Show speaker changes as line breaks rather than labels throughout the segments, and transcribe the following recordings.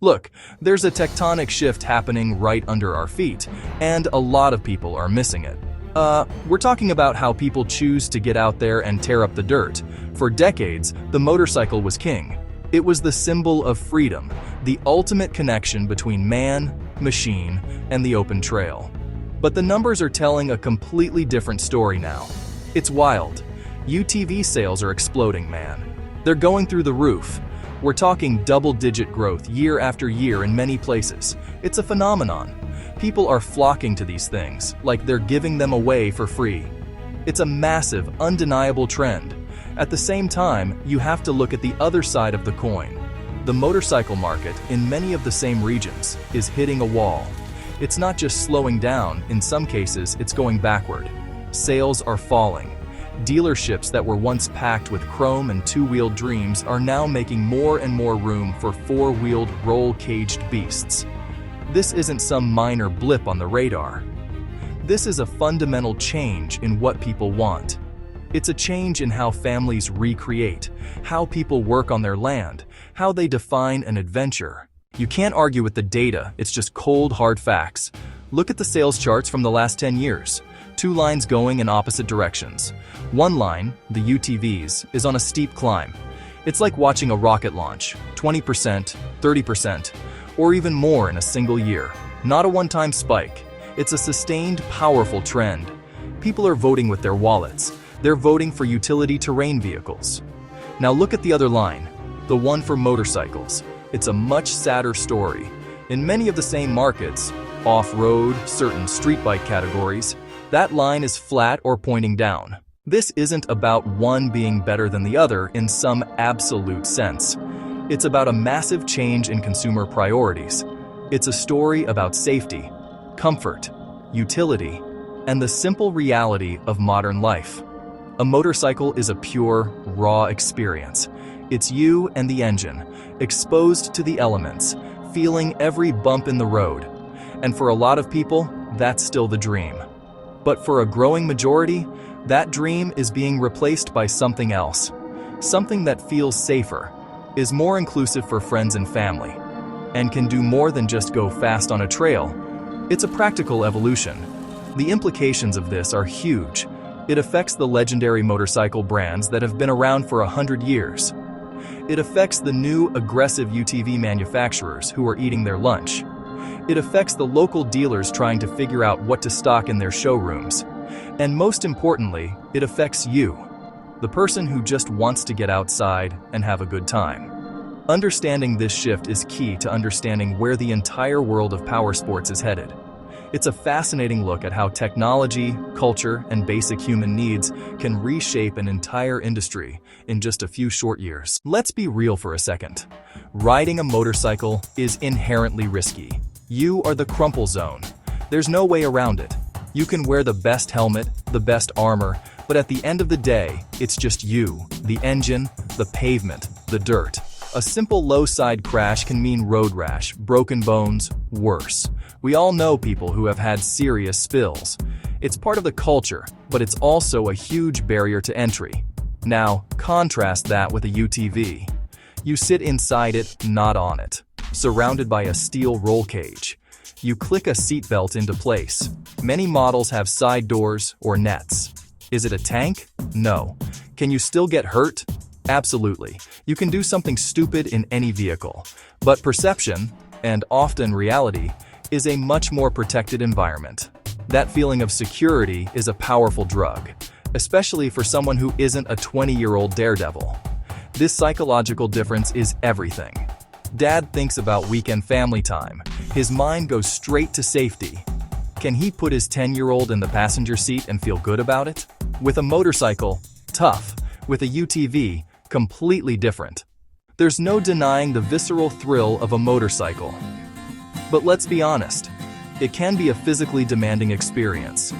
Look, there's a tectonic shift happening right under our feet, and a lot of people are missing it. We're talking about how people choose to get out there and tear up the dirt. For decades, the motorcycle was king. It was the symbol of freedom, the ultimate connection between man, machine, and the open trail. But the numbers are telling a completely different story now. It's wild. UTV sales are exploding, man. They're going through the roof. We're talking double-digit growth year after year in many places. It's a phenomenon. People are flocking to these things, like they're giving them away for free. It's a massive, undeniable trend. At the same time, you have to look at the other side of the coin. The motorcycle market, in many of the same regions, is hitting a wall. It's not just slowing down, in some cases it's going backward. Sales are falling. Dealerships that were once packed with chrome and two-wheeled dreams are now making more and more room for four-wheeled, roll-caged beasts. This isn't some minor blip on the radar. This is a fundamental change in what people want. It's a change in how families recreate, how people work on their land, how they define an adventure. You can't argue with the data, it's just cold, hard facts. Look at the sales charts from the last 10 years. Two lines going in opposite directions. One line, the UTVs, is on a steep climb. It's like watching a rocket launch, 20%, 30%, or even more in a single year. Not a one-time spike. It's a sustained, powerful trend. People are voting with their wallets. They're voting for utility terrain vehicles. Now look at the other line, the one for motorcycles. It's a much sadder story. In many of the same markets, off-road, certain street bike categories, that line is flat or pointing down. This isn't about one being better than the other in some absolute sense. It's about a massive change in consumer priorities. It's a story about safety, comfort, utility, and the simple reality of modern life. A motorcycle is a pure, raw experience. It's you and the engine, exposed to the elements, feeling every bump in the road. And for a lot of people, that's still the dream. But for a growing majority, that dream is being replaced by something else. Something that feels safer, is more inclusive for friends and family, and can do more than just go fast on a trail. It's a practical evolution. The implications of this are huge. It affects the legendary motorcycle brands that have been around for 100 years. It affects the new, aggressive UTV manufacturers who are eating their lunch. It affects the local dealers trying to figure out what to stock in their showrooms. And most importantly, it affects you, the person who just wants to get outside and have a good time. Understanding this shift is key to understanding where the entire world of power sports is headed. It's a fascinating look at how technology, culture, and basic human needs can reshape an entire industry in just a few short years. Let's be real for a second. Riding a motorcycle is inherently risky. You are the crumple zone. There's no way around it. You can wear the best helmet, the best armor, but at the end of the day, it's just you, the engine, the pavement, the dirt. A simple low-side crash can mean road rash, broken bones, worse. We all know people who have had serious spills. It's part of the culture, but it's also a huge barrier to entry. Now, contrast that with a UTV. You sit inside it, not on it, surrounded by a steel roll cage. You click a seatbelt into place. Many models have side doors or nets. Is it a tank? No. Can you still get hurt? Absolutely. You can do something stupid in any vehicle. But perception, and often reality, is a much more protected environment. That feeling of security is a powerful drug, especially for someone who isn't a 20-year-old daredevil. This psychological difference is everything. Dad thinks about weekend family time. His mind goes straight to safety. Can he put his 10-year-old in the passenger seat and feel good about it? With a motorcycle, tough. With a UTV, completely different. There's no denying the visceral thrill of a motorcycle. But let's be honest, it can be a physically demanding experience.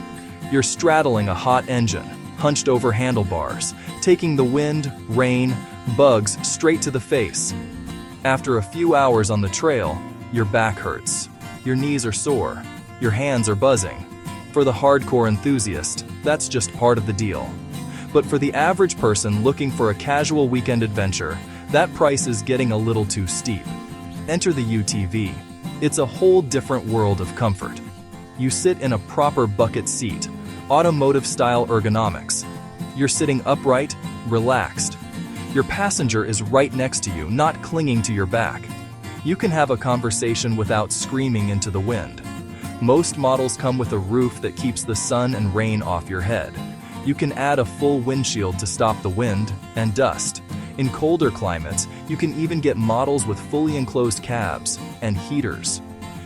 You're straddling a hot engine, hunched over handlebars, taking the wind, rain, bugs straight to the face. After a few hours on the trail, your back hurts, your knees are sore, your hands are buzzing. For the hardcore enthusiast, that's just part of the deal. But for the average person looking for a casual weekend adventure, that price is getting a little too steep. Enter the UTV. It's a whole different world of comfort. You sit in a proper bucket seat, automotive-style ergonomics. You're sitting upright, relaxed. Your passenger is right next to you, not clinging to your back. You can have a conversation without screaming into the wind. Most models come with a roof that keeps the sun and rain off your head. You can add a full windshield to stop the wind and dust. In colder climates, you can even get models with fully enclosed cabs and heaters.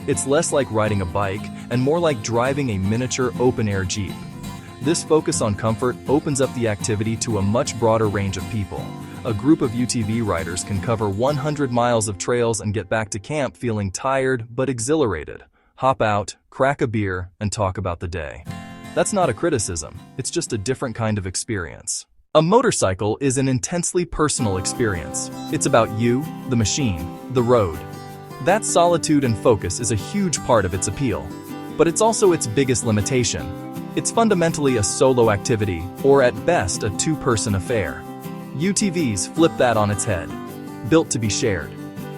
It's less like riding a bike and more like driving a miniature open-air Jeep. This focus on comfort opens up the activity to a much broader range of people. A group of UTV riders can cover 100 miles of trails and get back to camp feeling tired but exhilarated. Hop out, crack a beer, and talk about the day. That's not a criticism, it's just a different kind of experience. A motorcycle is an intensely personal experience. It's about you, the machine, the road. That solitude and focus is a huge part of its appeal. But it's also its biggest limitation. It's fundamentally a solo activity, or at best a two-person affair. UTVs flip that on its head. Built to be shared.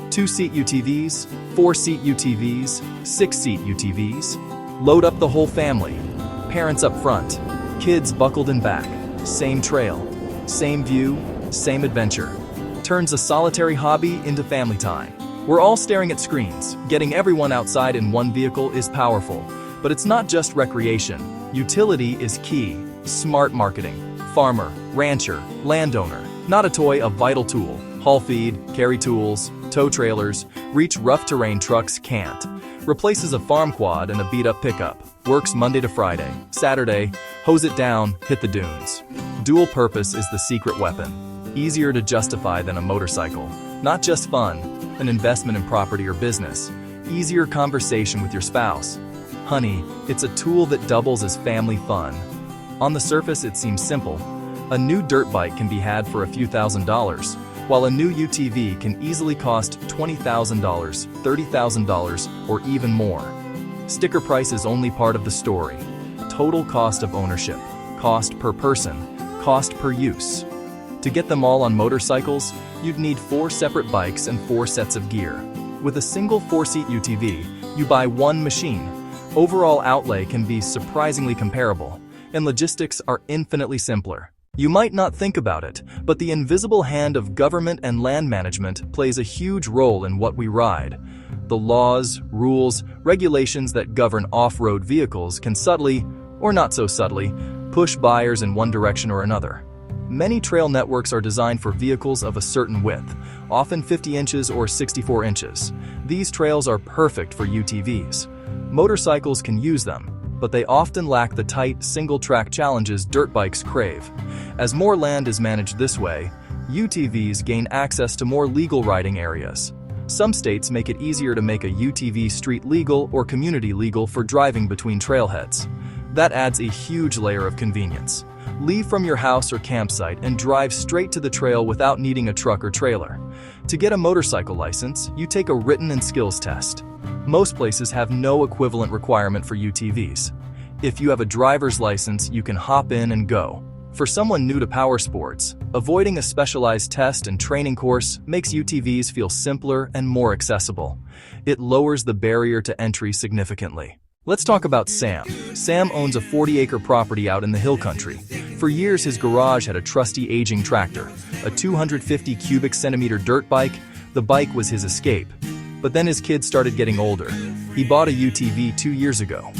2-seat UTVs, 4-seat UTVs, 6-seat UTVs. Load up the whole family. Parents up front, kids buckled in back. Same trail, same view, same adventure. Turns a solitary hobby into family time. We're all staring at screens. Getting everyone outside in one vehicle is powerful. But it's not just recreation. Utility is key. Smart marketing. Farmer, rancher, landowner. Not a toy, a vital tool. Haul feed, carry tools, tow trailers, reach rough terrain trucks can't. Replaces a farm quad and a beat-up pickup. Works Monday to Friday. Saturday, hose it down, hit the dunes. Dual purpose is the secret weapon. Easier to justify than a motorcycle. Not just fun, an investment in property or business. Easier conversation with your spouse. Honey, it's a tool that doubles as family fun. On the surface, it seems simple. A new dirt bike can be had for a few $1,000s, while a new UTV can easily cost $20,000, $30,000, or even more. Sticker price is only part of the story. Total cost of ownership, cost per person, cost per use. To get them all on motorcycles, you'd need 4 separate bikes and 4 sets of gear. With a single 4-seat UTV, you buy one machine. Overall outlay can be surprisingly comparable, and logistics are infinitely simpler. You might not think about it, but the invisible hand of government and land management plays a huge role in what we ride. The laws, rules, regulations that govern off-road vehicles can subtly, or not so subtly, push buyers in one direction or another. Many trail networks are designed for vehicles of a certain width, often 50 inches or 64 inches. These trails are perfect for UTVs. Motorcycles can use them, but they often lack the tight, single-track challenges dirt bikes crave. As more land is managed this way, UTVs gain access to more legal riding areas. Some states make it easier to make a UTV street legal or community legal for driving between trailheads. That adds a huge layer of convenience. Leave from your house or campsite and drive straight to the trail without needing a truck or trailer. To get a motorcycle license, you take a written and skills test. Most places have no equivalent requirement for UTVs. If you have a driver's license, you can hop in and go. For someone new to power sports, avoiding a specialized test and training course makes UTVs feel simpler and more accessible. It lowers the barrier to entry significantly. Let's talk about Sam. Sam owns a 40-acre property out in the hill country. For years, his garage had a trusty aging tractor, a 250 cubic centimeter dirt bike. The bike was his escape. But then his kids started getting older. He bought a UTV 2 years ago.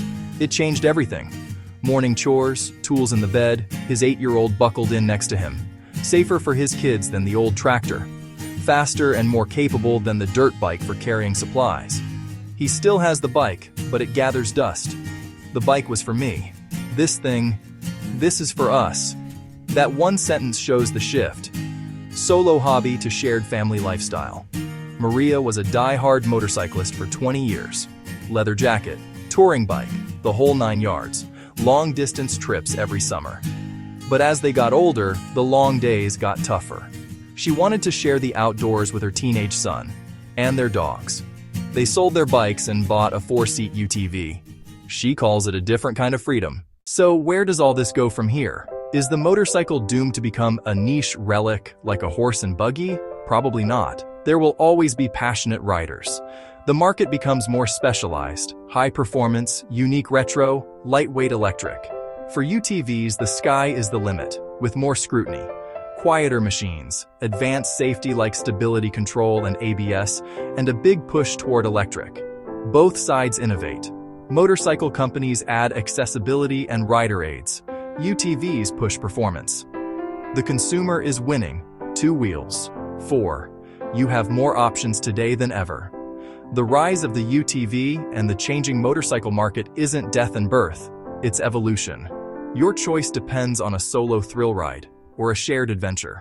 It changed everything. Morning chores, tools in the bed, his 8-year-old buckled in next to him. Safer for his kids than the old tractor. Faster and more capable than the dirt bike for carrying supplies. He still has the bike, but it gathers dust. The bike was for me. This is for us. That one sentence shows the shift. Solo hobby to shared family lifestyle. Maria was a die-hard motorcyclist for 20 years. Leather jacket, touring bike, the whole 9 yards. Long-distance trips every summer. But as they got older, the long days got tougher. She wanted to share the outdoors with her teenage son and their dogs. They sold their bikes and bought a 4-seat UTV. She calls it a different kind of freedom. So where does all this go from here? Is the motorcycle doomed to become a niche relic like a horse and buggy? Probably not. There will always be passionate riders. The market becomes more specialized, high performance, unique retro, lightweight electric. For UTVs, the sky is the limit, with more scrutiny. Quieter machines, advanced safety like stability control and ABS, and a big push toward electric. Both sides innovate. Motorcycle companies add accessibility and rider aids. UTVs push performance. The consumer is winning. 2 wheels. 4. You have more options today than ever. The rise of the UTV and the changing motorcycle market isn't death and birth, it's evolution. Your choice depends on a solo thrill ride or a shared adventure.